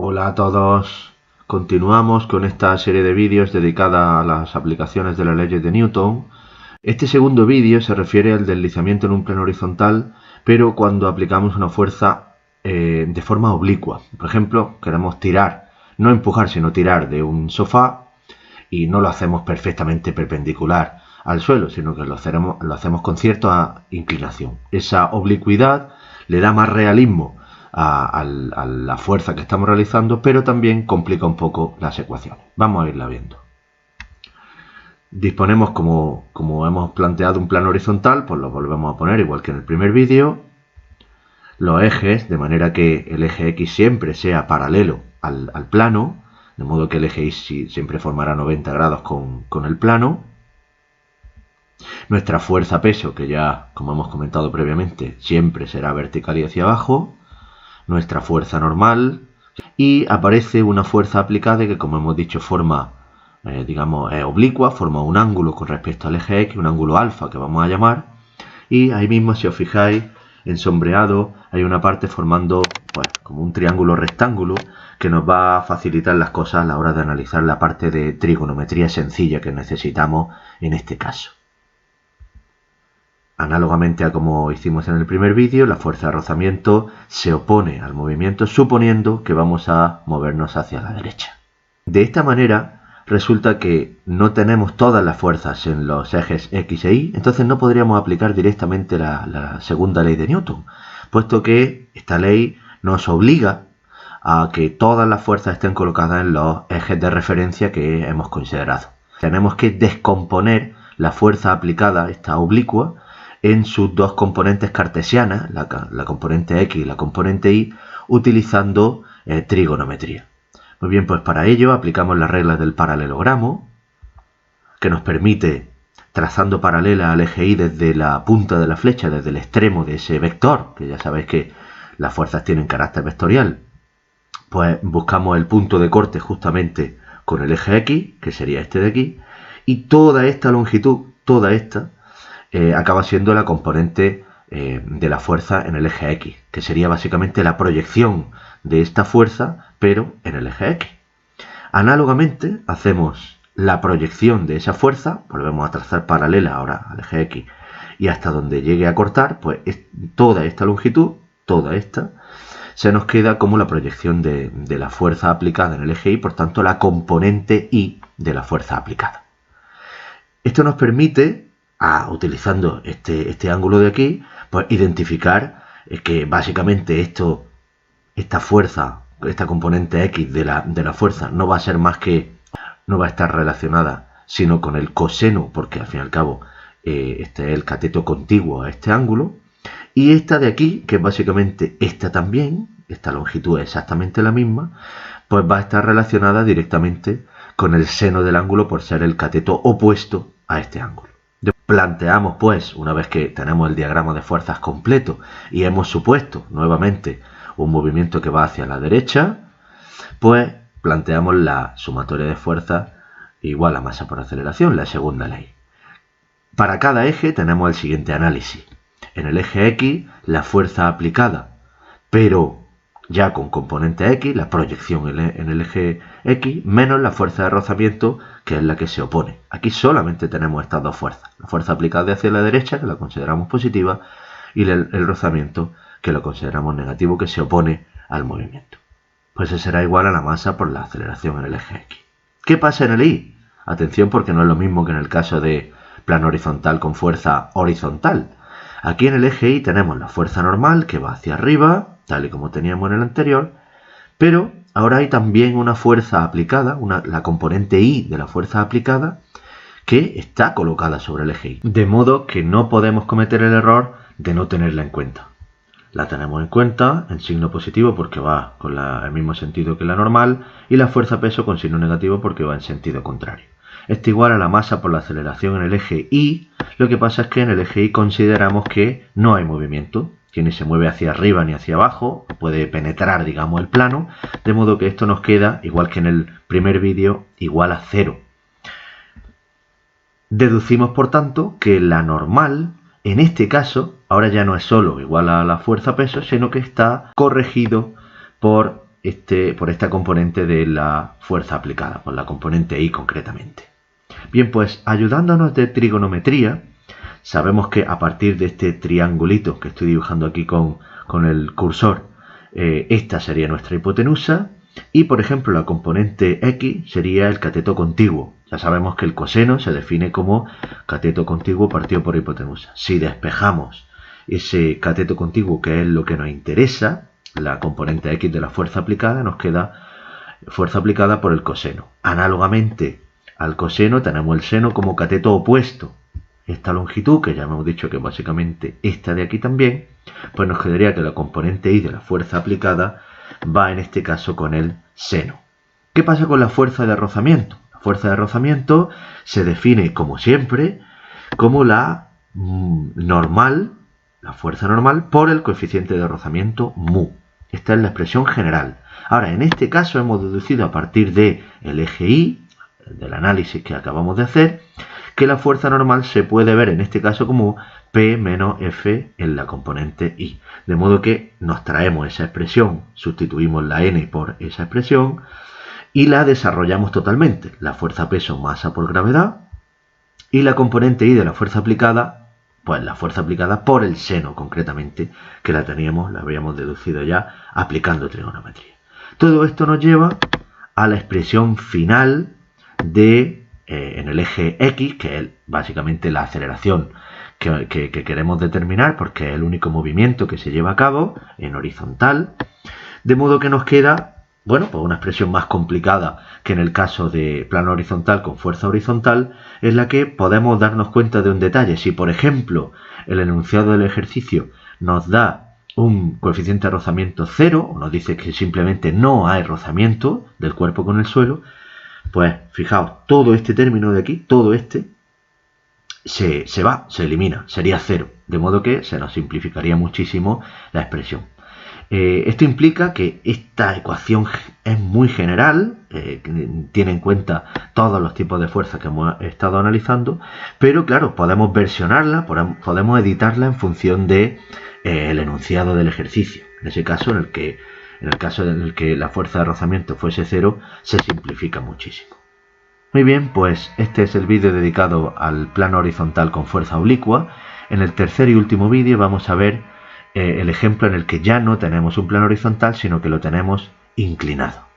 Hola a todos, continuamos con esta serie de vídeos dedicada a las aplicaciones de las leyes de Newton. Este segundo vídeo se refiere al deslizamiento en un plano horizontal, pero cuando aplicamos una fuerza de forma oblicua. Por ejemplo, queremos tirar, no empujar, sino tirar de un sofá y no lo hacemos perfectamente perpendicular al suelo, sino que lo hacemos con cierta inclinación. Esa oblicuidad le da más realismo a la fuerza que estamos realizando, pero también complica un poco las ecuaciones. Vamos a irla viendo. Disponemos, como hemos planteado, un plano horizontal, pues lo volvemos a poner igual que en el primer vídeo. Los ejes, de manera que el eje X siempre sea paralelo al plano, de modo que el eje Y siempre formará 90 grados con el plano. Nuestra fuerza-peso, que ya, como hemos comentado previamente, siempre será vertical y hacia abajo. Nuestra fuerza normal, y aparece una fuerza aplicada que, como hemos dicho, forma, oblicua, forma un ángulo con respecto al eje X, un ángulo alfa que vamos a llamar, y ahí mismo, si os fijáis, en sombreado hay una parte formando como un triángulo rectángulo que nos va a facilitar las cosas a la hora de analizar la parte de trigonometría sencilla que necesitamos en este caso. Análogamente a como hicimos en el primer vídeo, la fuerza de rozamiento se opone al movimiento suponiendo que vamos a movernos hacia la derecha. De esta manera resulta que no tenemos todas las fuerzas en los ejes X e Y, entonces no podríamos aplicar directamente la segunda ley de Newton, puesto que esta ley nos obliga a que todas las fuerzas estén colocadas en los ejes de referencia que hemos considerado. Tenemos que descomponer la fuerza aplicada, esta oblicua, en sus dos componentes cartesianas, la componente X y la componente Y, utilizando trigonometría. Muy bien, pues para ello aplicamos las reglas del paralelogramo, que nos permite, trazando paralela al eje Y desde la punta de la flecha, desde el extremo de ese vector, que ya sabéis que las fuerzas tienen carácter vectorial, pues buscamos el punto de corte justamente con el eje X, que sería este de aquí, y toda esta longitud, toda esta, acaba siendo la componente de la fuerza en el eje X, que sería básicamente la proyección de esta fuerza, pero en el eje X. Análogamente, hacemos la proyección de esa fuerza, volvemos a trazar paralela ahora al eje X, y hasta donde llegue a cortar, pues toda esta longitud, toda esta, se nos queda como la proyección de la fuerza aplicada en el eje Y, por tanto la componente Y de la fuerza aplicada. Esto nos permite, utilizando este ángulo de aquí, pues identificar que básicamente esta fuerza, esta componente X de la fuerza no va a ser más que, no va a estar relacionada sino con el coseno, porque al fin y al cabo este es el cateto contiguo a este ángulo, y esta de aquí, que es básicamente esta también, esta longitud es exactamente la misma, pues va a estar relacionada directamente con el seno del ángulo por ser el cateto opuesto a este ángulo. Planteamos, pues, una vez que tenemos el diagrama de fuerzas completo y hemos supuesto nuevamente un movimiento que va hacia la derecha, pues planteamos la sumatoria de fuerzas igual a masa por aceleración, la segunda ley. Para cada eje tenemos el siguiente análisis. En el eje X, la fuerza aplicada, pero ya con componente X, la proyección en el eje X, menos la fuerza de rozamiento, que es la que se opone. Aquí solamente tenemos estas dos fuerzas. La fuerza aplicada hacia la derecha, que la consideramos positiva, y el rozamiento, que lo consideramos negativo, que se opone al movimiento. Pues eso será igual a la masa por la aceleración en el eje X. ¿Qué pasa en el Y? Atención, porque no es lo mismo que en el caso de plano horizontal con fuerza horizontal. Aquí en el eje Y tenemos la fuerza normal, que va hacia arriba, tal y como teníamos en el anterior, pero ahora hay también una fuerza aplicada, la componente Y de la fuerza aplicada, que está colocada sobre el eje Y. De modo que no podemos cometer el error de no tenerla en cuenta. La tenemos en cuenta en signo positivo porque va con el mismo sentido que la normal, y la fuerza-peso con signo negativo porque va en sentido contrario. Esto igual a la masa por la aceleración en el eje Y. Lo que pasa es que en el eje Y consideramos que no hay movimiento, que ni se mueve hacia arriba ni hacia abajo, puede penetrar, digamos, el plano, de modo que esto nos queda, igual que en el primer vídeo, igual a 0. Deducimos, por tanto, que la normal, en este caso, ahora ya no es solo igual a la fuerza-peso, sino que está corregido por por esta componente de la fuerza aplicada, por la componente I concretamente. Bien, pues ayudándonos de trigonometría, sabemos que a partir de este triangulito que estoy dibujando aquí con el cursor, esta sería nuestra hipotenusa y, por ejemplo, la componente X sería el cateto contiguo. Ya sabemos que el coseno se define como cateto contiguo partido por hipotenusa. Si despejamos ese cateto contiguo, que es lo que nos interesa, la componente X de la fuerza aplicada, nos queda fuerza aplicada por el coseno. Análogamente al coseno tenemos el seno como cateto opuesto. Esta longitud, que ya hemos dicho que básicamente esta de aquí también, pues nos quedaría que la componente I de la fuerza aplicada va en este caso con el seno. ¿Qué pasa con la fuerza de rozamiento? La fuerza de rozamiento se define, como siempre, como la normal, la fuerza normal, por el coeficiente de rozamiento mu. Esta es la expresión general. Ahora, en este caso hemos deducido a partir del eje Y, del análisis que acabamos de hacer, que la fuerza normal se puede ver en este caso como P menos F en la componente I. De modo que nos traemos esa expresión, sustituimos la N por esa expresión y la desarrollamos totalmente. La fuerza peso masa por gravedad y la componente I de la fuerza aplicada, pues la fuerza aplicada por el seno concretamente, que la habíamos deducido ya aplicando trigonometría. Todo esto nos lleva a la expresión final en el eje X, que es básicamente la aceleración que queremos determinar, porque es el único movimiento que se lleva a cabo en horizontal, de modo que nos queda, bueno, pues una expresión más complicada que en el caso de plano horizontal con fuerza horizontal, en la que podemos darnos cuenta de un detalle. Si, por ejemplo, el enunciado del ejercicio nos da un coeficiente de rozamiento 0, o nos dice que simplemente no hay rozamiento del cuerpo con el suelo, pues fijaos, todo este término de aquí, todo este, se elimina, sería 0, de modo que se nos simplificaría muchísimo la expresión. Esto implica que esta ecuación es muy general, tiene en cuenta todos los tipos de fuerza que hemos estado analizando, pero claro, podemos versionarla, podemos editarla en función de el enunciado del ejercicio. En ese caso, en el caso en el que la fuerza de rozamiento fuese 0, se simplifica muchísimo. Muy bien, pues este es el vídeo dedicado al plano horizontal con fuerza oblicua. En el tercer y último vídeo vamos a ver el ejemplo en el que ya no tenemos un plano horizontal, sino que lo tenemos inclinado.